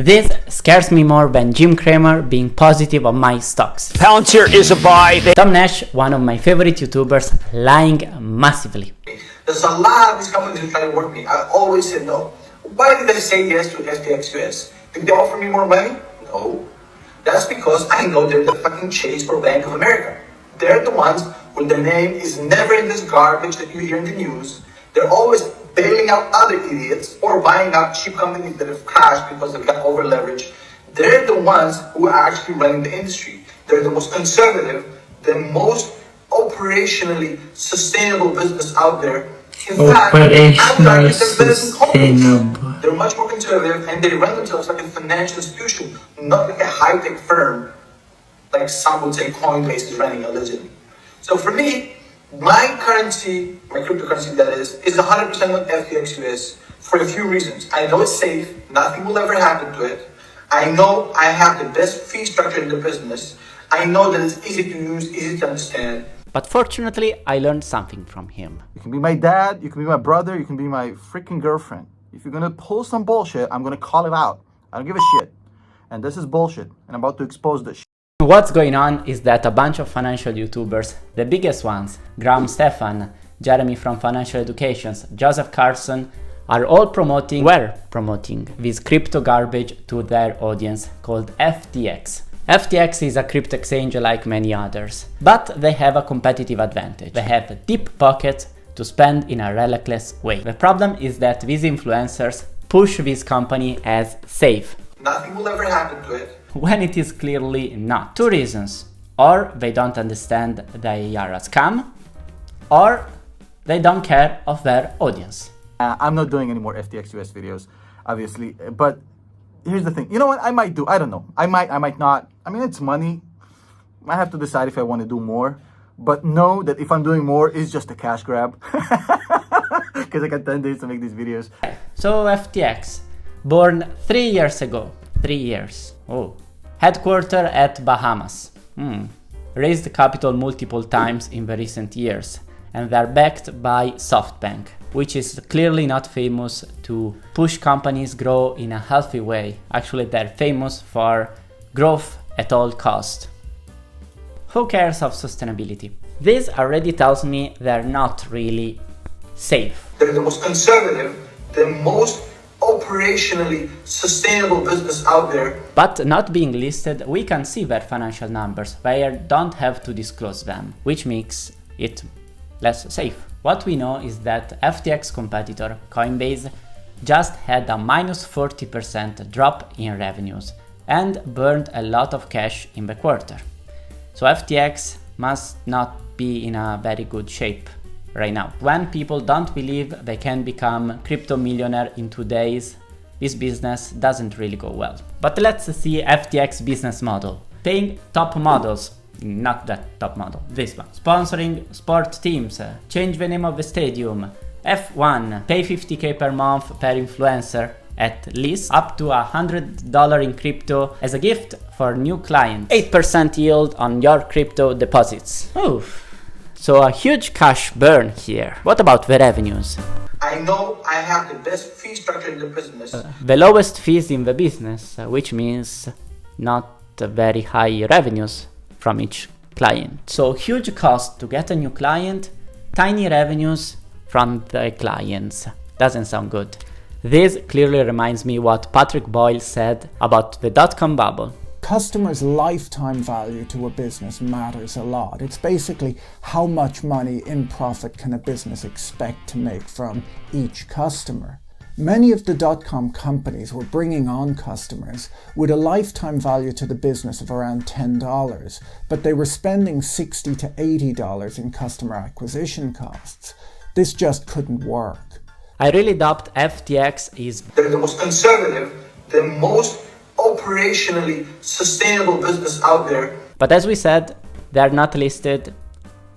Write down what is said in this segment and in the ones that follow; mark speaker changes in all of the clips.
Speaker 1: This scares me more than Jim Cramer being positive on my stocks.
Speaker 2: Palantir is a buy.
Speaker 1: Tom Nash, one of my favorite YouTubers, lying massively.
Speaker 3: There's a lot of these companies who try to work me. I always said no. Why did they say yes to FTX US? Did they offer me more money? No. That's because I know they're the fucking chase for Bank of America. They're the ones where the name is never in this garbage that you hear in the news. They're always bailing out other idiots or buying out cheap companies that have crashed because they've got over leverage. They're the ones who are actually running the industry. They're the most conservative, the most operationally sustainable business out there. In fact, they're much more conservative and they run themselves like a financial institution, not like a high-tech firm, like some would say Coinbase is running allegedly. So for me, my currency, my cryptocurrency that is 100% on FTX US for a few reasons. I know it's safe, nothing will ever happen to it. I know I have the best fee structure in the business. I know that it's easy to use, easy to understand.
Speaker 1: But fortunately, I learned something from him.
Speaker 4: You can be my dad, you can be my brother, you can be my freaking girlfriend. If you're gonna pull some bullshit, I'm gonna call it out. I don't give a shit. And this is bullshit, and I'm about to expose this shit.
Speaker 1: What's going on is that a bunch of financial YouTubers, the biggest ones, Graham Stephan, Jeremy from Financial Educations, Joseph Carson, were promoting this crypto garbage to their audience called FTX. FTX is a crypto exchange like many others, but they have a competitive advantage. They have deep pockets to spend in a reckless way. The problem is that these influencers push this company as safe.
Speaker 3: Nothing will ever happen to it.
Speaker 1: When it is clearly not. Two reasons. Or they don't understand they are a scam, or they don't care of their audience.
Speaker 4: I'm not doing any more FTX US videos, obviously, but here's the thing. You know what? I might do. I don't know. I might not. I mean, it's money. I have to decide if I want to do more. But know that if I'm doing more, it's just a cash grab. Because I got 10 days to make these videos.
Speaker 1: So FTX, born 3 years ago. 3 years. Oh. Headquartered at Bahamas. Raised capital multiple times in the recent years. And they're backed by SoftBank, which is clearly not famous to push companies grow in a healthy way. Actually, they're famous for growth at all cost. Who cares of sustainability? This already tells me they're not really safe.
Speaker 3: They're the most conservative, the most operationally sustainable business out there.
Speaker 1: But not being listed, we can see their financial numbers. They don't have to disclose them, which makes it less safe. What we know is that FTX competitor Coinbase just had a minus 40% drop in revenues and burned a lot of cash in the quarter. So FTX must not be in a very good shape right now. When people don't believe they can become crypto millionaire in 2 days, this business doesn't really go well. But let's see FTX business model. Paying top models, not that top model, this one. Sponsoring sport teams, change the name of the stadium. F1, pay $50K per month per influencer, at least up to $100 in crypto as a gift for new clients. 8% yield on your crypto deposits. Oof. So a huge cash burn here. What about the revenues?
Speaker 3: I know I have the best fee structure in the business.
Speaker 1: The lowest fees in the business, which means not very high revenues from each client. So huge cost to get a new client, tiny revenues from the clients. Doesn't sound good. This clearly reminds me what Patrick Boyle said about the dot-com bubble.
Speaker 5: Customers' lifetime value to a business matters a lot. It's basically how much money in profit can a business expect to make from each customer. Many of the dot-com companies were bringing on customers with a lifetime value to the business of around $10, but they were spending $60 to $80 in customer acquisition costs. This just couldn't work.
Speaker 1: I really doubt FTX is...
Speaker 3: They're the most conservative, the most operationally sustainable business out there.
Speaker 1: But as we said, they're not listed,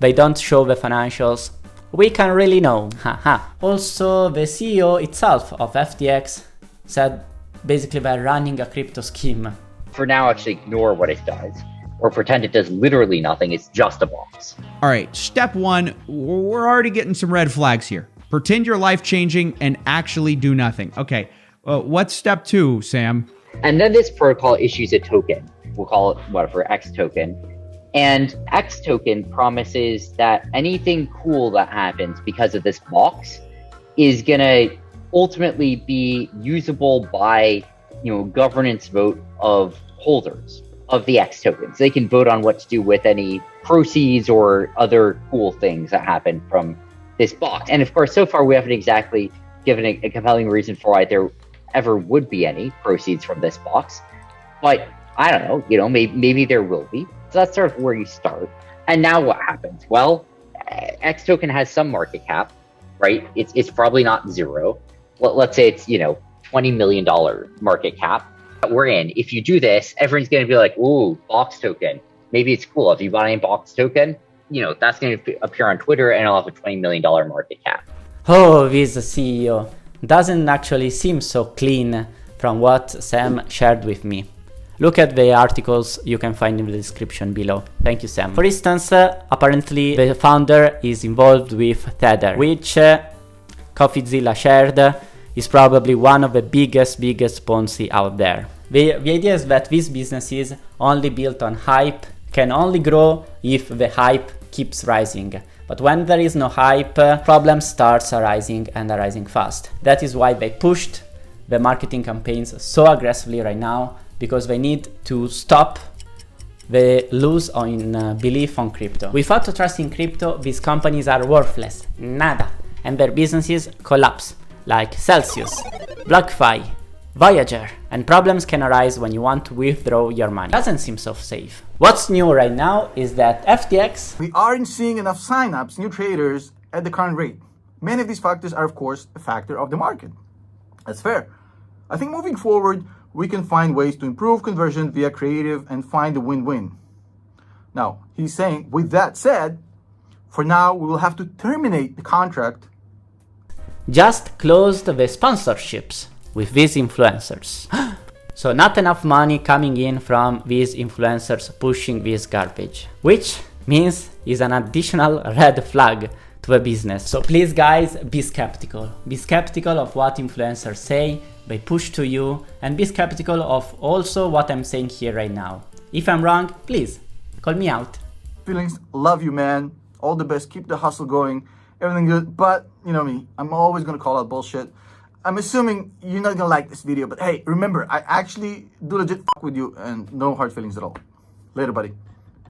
Speaker 1: they don't show the financials. We can really know. Haha. Also, the CEO itself of FTX said basically they're running a crypto scheme.
Speaker 6: For now, actually ignore what it does or pretend it does literally nothing. It's just a box.
Speaker 7: All right, step one, we're already getting some red flags here. Pretend you're life-changing and actually do nothing. Okay, what's step two, Sam?
Speaker 6: And then this protocol issues a token. We'll call it whatever, X token. And X token promises that anything cool that happens because of this box is going to ultimately be usable by, governance vote of holders of the X tokens. They can vote on what to do with any proceeds or other cool things that happen from this box. And of course, so far we haven't exactly given a compelling reason for why there ever would be any proceeds from this box. But I don't know, maybe there will be. So that's sort of where you start. And now what happens? Well, X token has some market cap, right? It's probably not zero. Let's say it's, $20 million market cap that we're in. If you do this, everyone's going to be like, ooh, box token. Maybe it's cool. If you buy a box token, that's going to appear on Twitter and it'll have a $20 million market cap.
Speaker 1: Oh, this CEO doesn't actually seem so clean from what Sam shared with me. Look at the articles you can find in the description below. Thank you, Sam. For instance, apparently the founder is involved with Tether, which CoffeeZilla shared is probably one of the biggest Ponzi out there. The idea is that these businesses only built on hype can only grow if the hype keeps rising. But when there is no hype, problems starts arising and arising fast. That is why they pushed the marketing campaigns so aggressively right now, because they need to stop the lose on belief on crypto. Without trust in crypto, these companies are worthless, nada, and their businesses collapse, like Celsius, BlockFi, Voyager, and problems can arise when you want to withdraw your money. Doesn't seem so safe. What's new right now is that FTX...
Speaker 4: We aren't seeing enough signups, new traders at the current rate. Many of these factors are, of course, a factor of the market. That's fair. I think moving forward, we can find ways to improve conversion via creative and find a win-win. Now, he's saying, with that said, for now, we will have to terminate the contract.
Speaker 1: Just closed the sponsorships with these influencers. So not enough money coming in from these influencers pushing this garbage, which means is an additional red flag to a business. So please guys, be skeptical. Be skeptical of what influencers say, they push to you, and be skeptical of also what I'm saying here right now. If I'm wrong, please call me out.
Speaker 4: Feelings, love you, man. All the best. Keep the hustle going. Everything good. But, you know me, I'm always going to call out bullshit. I'm assuming you're not going to like this video, but hey, remember, I actually do legit fuck with you and no hard feelings at all. Later, buddy.